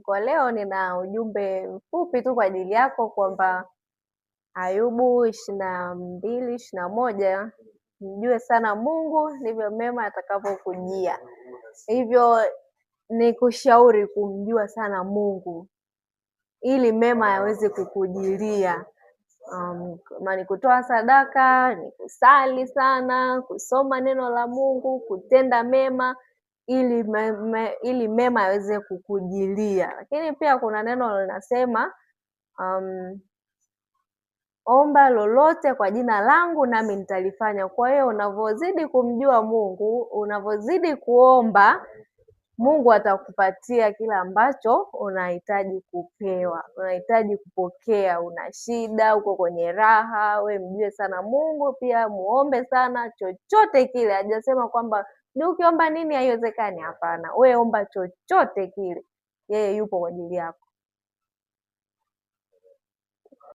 Kwa leo nina ujumbe mfupi tu kwa ajili yako kwamba Ayubu 22:21, mjue sana Mungu ndivyo mema atakavyokujia. Hivyo nikushauri kumjua sana Mungu ili mema yaweze kukujilia. Kama ni kutoa sadaka, ni kusali sana, kusoma neno la Mungu, kutenda mema ili mema yaweze kukujilia. Lakini pia kuna neno linasema omba lolote kwa jina langu nami nitalifanya. Kwa hiyo unavyozidi kumjua Mungu, unavyozidi kuomba, Mungu atakupatia kila ambacho unahitaji kupewa, unahitaji kupokea. Una shida, uko kwenye raha, we mjue sana Mungu, pia muombe sana chochote kile. Hajasema kwamba ni ukiomba nini haiwezekani, hapana. We omba chochote kile, yeye yupo kwa ajili yako.